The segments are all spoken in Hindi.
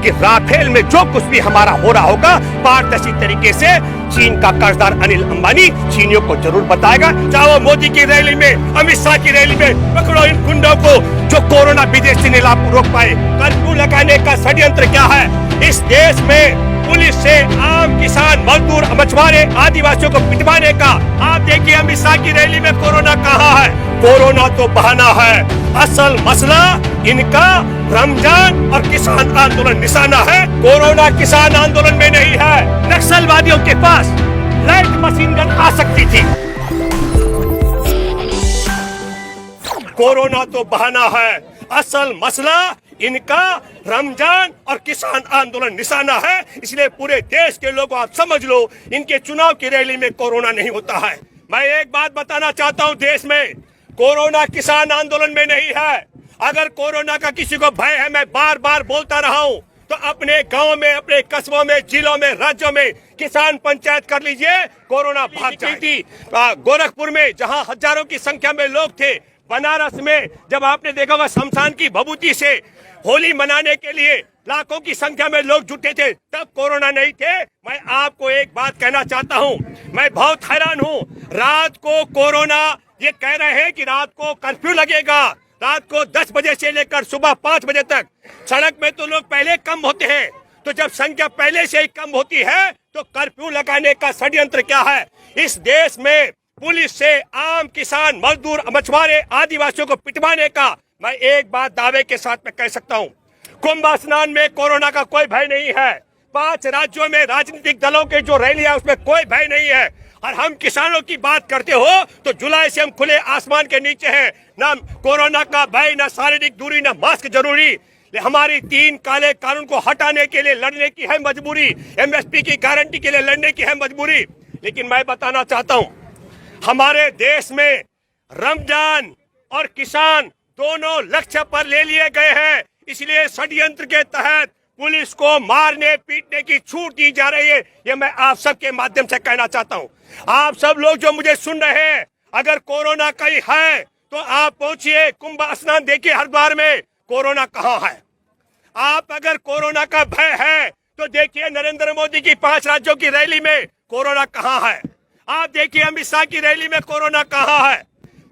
कि राफेल में जो कुछ भी हमारा हो रहा होगा पारदर्शी तरीके से चीन का कर्जदार अनिल अंबानी चीनियों को जरूर बताएगा। चाहे वो मोदी की रैली में, अमित शाह की रैली में, पकड़ो इन गुंडों को जो कोरोना विदेशी ने रोक पाए। कर्फ्यू लगाने का षड्यंत्र क्या है? इस देश में पुलिस से आम किसान, मजदूर, मछुआरे, आदिवासियों को पिटवाने का। आप देखिए अमित शाह की रैली में कोरोना कहाँ है? कोरोना तो बहाना है, असल मसला इनका रमजान और किसान आंदोलन निशाना है। कोरोना किसान आंदोलन में नहीं है। नक्सलवादियों के पास लाइट मशीन गन आ सकती थी। कोरोना तो बहाना है, असल मसला इनका रमजान और किसान आंदोलन निशाना है। इसलिए पूरे देश के लोगों आप समझ लो, इनके चुनाव की रैली में कोरोना नहीं होता है। मैं एक बात बताना चाहता हूं, देश में कोरोना किसान आंदोलन में नहीं है। अगर कोरोना का किसी को भय है, मैं बार बार बोलता रहा हूं, तो अपने गांव में, अपने कस्बों में, जिलों में, राज्यों में किसान पंचायत कर लीजिए, कोरोना भाग जाएगी। गोरखपुर में जहां हजारों की संख्या में लोग थे, बनारस में जब आपने देखा होगा शमशान की भभूति से होली मनाने के लिए लाखों की संख्या में लोग जुटे थे, तब कोरोना नहीं थे। मैं आपको एक बात कहना चाहता हूं, मैं बहुत हैरान हूं। रात को कोरोना ये कह रहे हैं कि रात को कर्फ्यू लगेगा, रात को 10 बजे से लेकर सुबह 5 बजे तक। सड़क में तो लोग पहले कम होते हैं, तो जब संख्या पहले से ही कम होती है तो कर्फ्यू लगाने का षड्यंत्र क्या है? इस देश में पुलिस से आम किसान, मजदूर, मछुआरे, आदिवासियों को पिटवाने का। मैं एक बात दावे के साथ में कह सकता हूं, कुंभ स्नान में कोरोना का कोई भय नहीं है। 5 राज्यों में राजनीतिक दलों के जो रैली है उसमें कोई भय नहीं है। और हम किसानों की बात करते हो तो जुलाई से हम खुले आसमान के नीचे हैं। ना कोरोना का भय, ना शारीरिक दूरी, ना मास्क जरूरी। हमारी 3 काले कानून को हटाने के लिए लड़ने की है मजबूरी, एमएसपी की गारंटी के लिए लड़ने की है मजबूरी। लेकिन मैं बताना चाहता हूं, हमारे देश में रमजान और किसान दोनों लक्ष्य पर ले लिए गए हैं। इसलिए षड्यंत्र के तहत पुलिस को मारने पीटने की छूट दी जा रही है। ये मैं आप सबके माध्यम से कहना चाहता हूं। आप सब लोग जो मुझे सुन रहे हैं, अगर कोरोना कहीं है तो आप पहुंचिए, कुंभ स्नान देखिए हरिद्वार में कोरोना कहां है। आप अगर कोरोना का भय है तो देखिए नरेंद्र मोदी की 5 राज्यों की रैली में कोरोना कहां है। आप देखिए अमित शाह की रैली में कोरोना कहां है।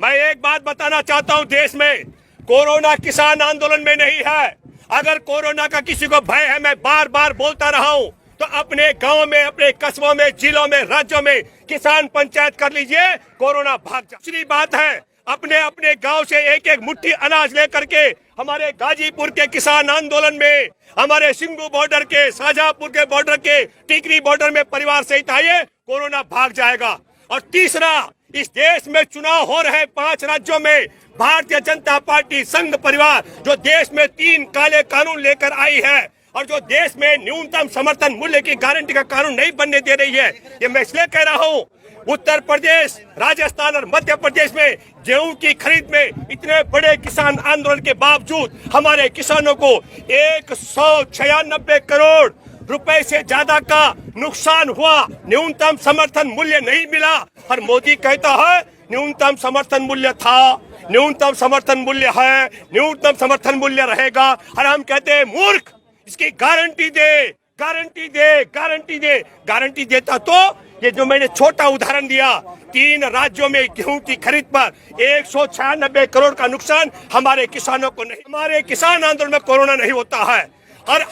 मैं एक बात बताना चाहता हूं, देश में कोरोना किसान आंदोलन में नहीं है। अगर कोरोना का किसी को भय है, मैं बार बार बोलता रहा हूं, तो अपने गांव में, अपने कस्बों में, जिलों में, राज्यों में किसान पंचायत कर लीजिए, कोरोना भाग जाए। दूसरी बात है, अपने अपने गांव से एक एक मुट्ठी अनाज लेकर के हमारे गाजीपुर के किसान आंदोलन में, हमारे सिंगू बॉर्डर के, शाहजहांपुर के बॉर्डर के, टिकरी बॉर्डर में परिवार सहित आइए, कोरोना भाग जाएगा। और तीसरा, इस देश में चुनाव हो रहे 5 राज्यों में भारतीय जनता पार्टी संघ परिवार जो देश में 3 काले कानून लेकर आई है और जो देश में न्यूनतम समर्थन मूल्य की गारंटी का कानून नहीं बनने दे रही है। ये मैं इसलिए कह रहा हूँ, उत्तर प्रदेश, राजस्थान और मध्य प्रदेश में गेहूं की खरीद में इतने बड़े किसान आंदोलन के बावजूद हमारे किसानों को 196 करोड़ रुपए से ज्यादा का नुकसान हुआ, न्यूनतम समर्थन मूल्य नहीं मिला। और मोदी कहता है न्यूनतम समर्थन मूल्य था, न्यूनतम समर्थन मूल्य है, न्यूनतम समर्थन मूल्य रहेगा। और हम कहते हैं मूर्ख, इसकी गारंटी दे, गारंटी दे, गारंटी दे। गारंटी देता तो ये जो मैंने छोटा उदाहरण दिया, 3 राज्यों में गेहूं की खरीद पर 196 करोड़ का नुकसान हमारे किसानों को नहीं। हमारे किसान आंदोलन में कोरोना नहीं होता है। और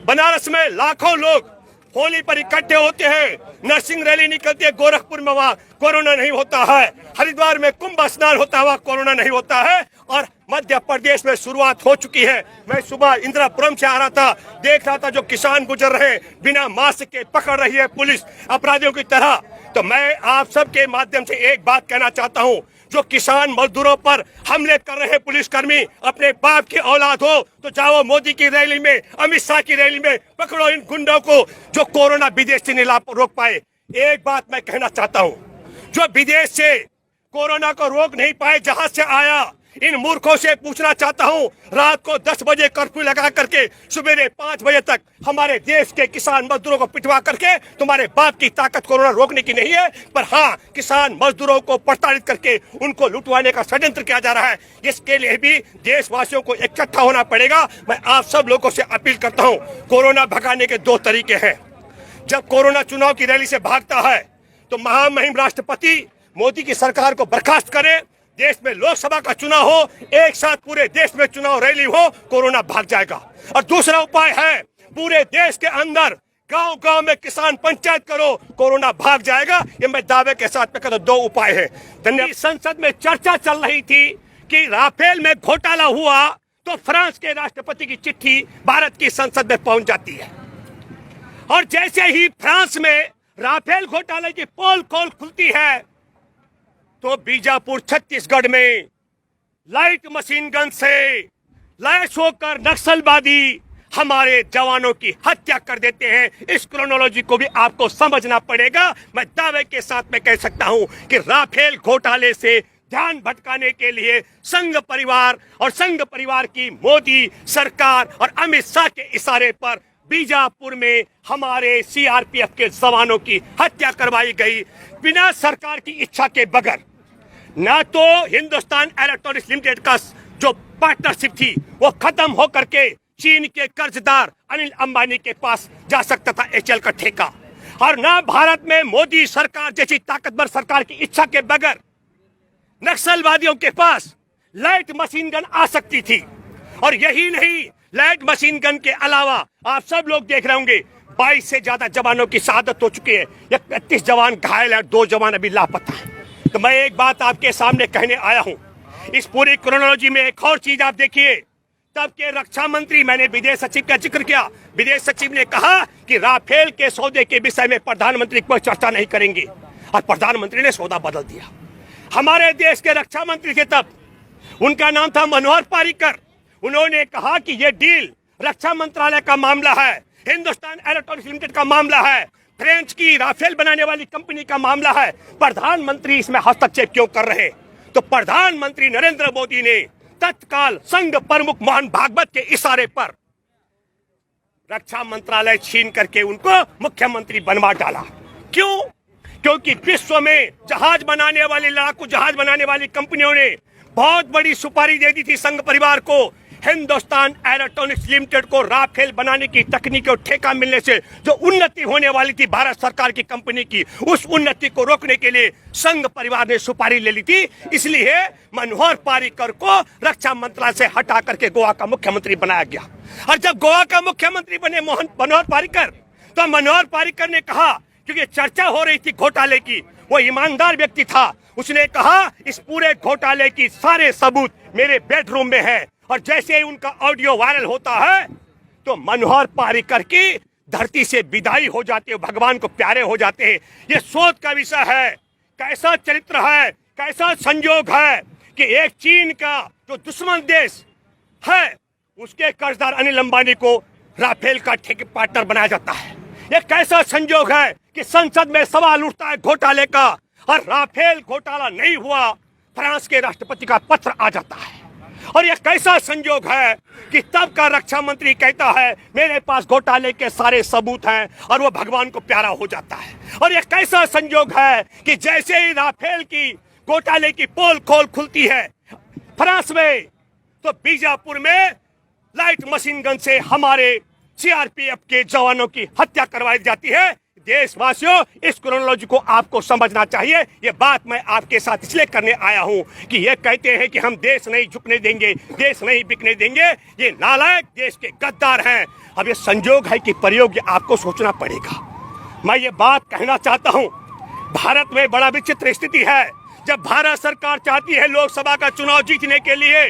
बनारस में लाखों लोग होली पर इकट्ठे होते हैं, नरसिंह रैली निकलती है गोरखपुर में, वहाँ कोरोना नहीं होता है। हरिद्वार में कुंभ स्नान होता है, वहाँ कोरोना नहीं होता है। और मध्य प्रदेश में शुरुआत हो चुकी है। मैं सुबह इंदिरापुरम से आ रहा था, देख रहा था जो किसान गुजर रहे बिना मास्क के, पकड़ रही है पुलिस अपराधियों की तरह। तो मैं आप सबके माध्यम से एक बात कहना चाहता हूँ, जो किसान मजदूरों पर हमले कर रहे पुलिसकर्मी अपने बाप की औलाद हो तो जाओ मोदी की रैली में, अमित शाह की रैली में, पकड़ो इन गुंडों को जो कोरोना विदेशी ने रोक पाए। एक बात मैं कहना चाहता हूँ, जो विदेश से कोरोना को रोक नहीं पाए, जहाज से आया, इन मूर्खों से पूछना चाहता हूं, रात को 10 बजे कर्फ्यू लगा करके सुबह 5 बजे तक हमारे देश के किसान मजदूरों को पिटवा करके तुम्हारे बाप की ताकत कोरोना रोकने की नहीं है, पर हाँ, किसान मजदूरों को प्रताड़ित करके उनको लुटवाने का षड्यंत्र किया जा रहा है। इसके लिए भी देशवासियों को इकट्ठा होना पड़ेगा। मैं आप सब लोगों से अपील करता हूं, कोरोना भगाने के 2 तरीके हैं। जब कोरोना चुनाव की रैली से भागता है तो महामहिम राष्ट्रपति मोदी की सरकार को बर्खास्त करे, देश में लोकसभा का चुनाव हो, एक साथ पूरे देश में चुनाव रैली हो, कोरोना भाग जाएगा। और दूसरा उपाय है, पूरे देश के अंदर गांव-गांव में किसान पंचायत करो, कोरोना भाग जाएगा। ये मैं दावे के साथ कहता हूं, 2 उपाय है। धन्यवाद। संसद में चर्चा चल रही थी कि राफेल में घोटाला हुआ तो फ्रांस के राष्ट्रपति की चिट्ठी भारत की संसद में पहुंच जाती है, और जैसे ही फ्रांस में राफेल घोटाले की पोल खोल खुलती है तो बीजापुर छत्तीसगढ़ में लाइट मशीन गन से लैस होकर नक्सलवादी हमारे जवानों की हत्या कर देते हैं। इस क्रोनोलॉजी को भी आपको समझना पड़ेगा। मैं दावे के साथ में कह सकता हूं कि राफेल घोटाले से ध्यान भटकाने के लिए संघ परिवार की मोदी सरकार और अमित शाह के इशारे पर बीजापुर में हमारे सीआरपीएफ के जवानों की हत्या करवाई गई, बिना सरकार की इच्छा के बगैर। ना तो हिंदुस्तान इलेक्ट्रॉनिक्स लिमिटेड का जो पार्टनरशिप थी वो खत्म होकर के चीन के कर्जदार अनिल अंबानी के पास जा सकता था एचएल का ठेका, और ना भारत में मोदी सरकार जैसी ताकतवर सरकार की इच्छा के बगैर नक्सलवादियों के पास लाइट मशीन गन आ सकती थी। और यही नहीं, लाइट मशीन गन के अलावा आप सब लोग देख रहे होंगे 22 से ज्यादा जवानों की शहादत हो चुकी है, 31 जवान घायल है, 2 जवान अभी लापता है। तो मैं एक बात आपके सामने कहने आया हूं, इस पूरी क्रोनोलॉजी में एक और चीज आप देखिए। तब के रक्षा मंत्री, मैंने विदेश सचिव का जिक्र किया, विदेश सचिव ने कहा कि राफेल के सौदे के विषय में प्रधानमंत्री कोई चर्चा नहीं करेंगे, और प्रधानमंत्री ने सौदा बदल दिया। हमारे देश के रक्षा मंत्री थे तब, उनका नाम था मनोहर पारिकर। उन्होंने कहा कि यह डील रक्षा मंत्रालय का मामला है, हिंदुस्तान इलेक्ट्रॉनिक्स लिमिटेड का मामला है, फ्रेंच की राफेल बनाने वाली कंपनी का मामला है, प्रधानमंत्री इसमें हस्तक्षेप क्यों कर रहे? तो प्रधानमंत्री नरेंद्र मोदी ने तत्काल संघ प्रमुख मोहन भागवत के इशारे पर रक्षा मंत्रालय छीन करके उनको मुख्यमंत्री बनवा डाला। क्यों? क्योंकि विश्व में जहाज बनाने वाली, लड़ाकू जहाज बनाने वाली कंपनियों ने बहुत बड़ी सुपारी दे दी थी संघ परिवार को। हिंदुस्तान इलेक्ट्रॉनिक्स लिमिटेड को राफेल बनाने की तकनीक और ठेका मिलने से जो उन्नति होने वाली थी भारत सरकार की कंपनी की, उस उन्नति को रोकने के लिए संघ परिवार ने सुपारी ले ली थी। इसलिए मनोहर पारिकर को रक्षा मंत्रालय से हटा करके गोवा का मुख्यमंत्री बनाया गया। और जब गोवा का मुख्यमंत्री बने मनोहर पारिकर, तो मनोहर पारिकर ने कहा, क्योंकि चर्चा हो रही थी घोटाले की, वो ईमानदार व्यक्ति था, उसने कहा इस पूरे घोटाले की सारे सबूत मेरे बेडरूम में है। और जैसे ही उनका ऑडियो वायरल होता है तो मनोहर पारिकर की धरती से विदाई हो जाती है, भगवान को प्यारे हो जाते हैं। ये सोच का विषय है, कैसा चरित्र है, कैसा संयोग है कि एक चीन का जो दुश्मन देश है उसके कर्जदार अनिल अंबानी को राफेल का ठेके पार्टनर बनाया जाता है। ये कैसा संयोग है कि संसद में सवाल उठता है घोटाले का, और राफेल घोटाला नहीं हुआ, फ्रांस के राष्ट्रपति का पत्र आ जाता है। और यह कैसा संयोग है कि तब का रक्षा मंत्री कहता है मेरे पास घोटाले के सारे सबूत हैं, और वो भगवान को प्यारा हो जाता है। और यह कैसा संयोग है कि जैसे ही राफेल की घोटाले की पोल खोल खुलती है फ्रांस में, तो बीजापुर में लाइट मशीन गन से हमारे सीआरपीएफ के जवानों की हत्या करवाई जाती है। देशवासियों, इस क्रोनोलॉजी को आपको समझना चाहिए। ये बात मैं आपके साथ इसलिए करने आया हूं कि ये कहते हैं कि हम देश नहीं झुकने देंगे, देश नहीं बिकने देंगे, ये नालायक देश के गद्दार हैं। अब ये संयोग है कि प्रयोग, आपको सोचना पड़ेगा। मैं ये बात कहना चाहता हूं, भारत में बड़ा विचित्र स्थिति है। जब भारत सरकार चाहती है लोकसभा का चुनाव जीतने के लिए,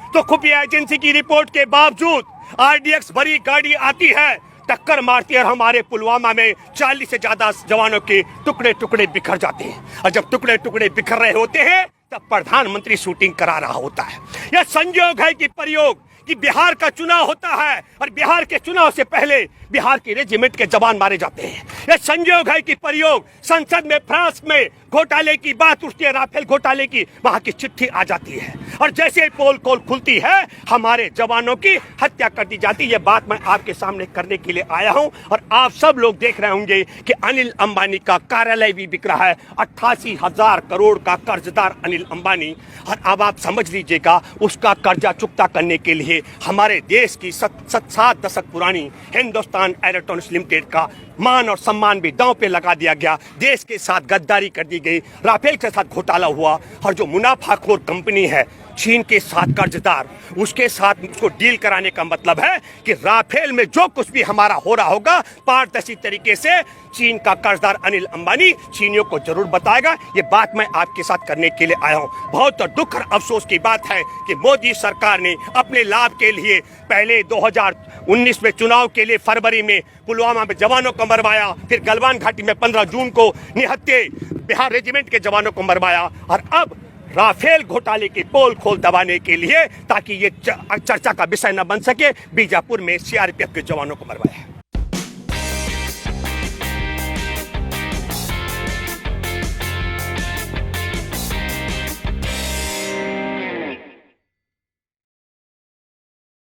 तो खुफिया एजेंसी की रिपोर्ट के बावजूद आरडीएक्स भरी गाड़ी आती है, टक्कर मारती है, और हमारे पुलवामा में 40 से ज्यादा जवानों के टुकड़े टुकड़े बिखर जाते हैं। और जब टुकड़े टुकड़े बिखर रहे होते हैं तब प्रधानमंत्री शूटिंग करा रहा होता है। यह संयोग है कि प्रयोग कि बिहार का चुनाव होता है, और बिहार के चुनाव से पहले बिहार के रेजिमेंट के जवान मारे जाते हैं। यह संयोग है कि प्रयोग संसद में फ्रांस में घोटाले की बात उठती है, राफेल घोटाले की, वहां की चिट्ठी आ जाती है। और जैसे ही पोल खोल खुलती है हमारे जवानों की हत्या कर दी जाती है। ये बात मैं आपके सामने करने के लिए आया हूं और आप सब लोग देख रहे होंगे कि अनिल अंबानी का कार्यालय भी बिक रहा है। 88,000 करोड़ का कर्जदार अनिल अंबानी। और अब आप समझ लीजिएगा उसका कर्जा चुकता करने के लिए हमारे देश की 7 दशक पुरानी हिंदुस्तान एरोनॉटिक्स लिमिटेड का मान और सम्मान भी दांव पे लगा दिया गया। देश के साथ गद्दारी कर दी गई, राफेल के साथ घोटाला हुआ और जो मुनाफाखोर कंपनी है चीन के साथ कर्जदार, उसके साथ उसको डील कराने का मतलब है कि राफेल में जो कुछ भी हमारा हो रहा होगा पारदर्शी तरीके से चीन का कर्जदार अनिल अंबानी चीनियों को जरूर बताएगा। ये बात मैं आपके साथ करने के लिए आया हूं। बहुत दुख और अफसोस की बात है कि मोदी सरकार ने अपने लाभ के लिए पहले 2019 में चुनाव के लिए फरवरी में पुलवामा में जवानों को मरवाया, फिर गलवान घाटी में 15 जून को निहत्थे बिहार रेजिमेंट के जवानों को मरवाया और अब राफेल घोटाले की पोल खोल दबाने के लिए ताकि ये चर्चा का विषय न बन सके बीजापुर में सीआरपीएफ के जवानों को मरवाया।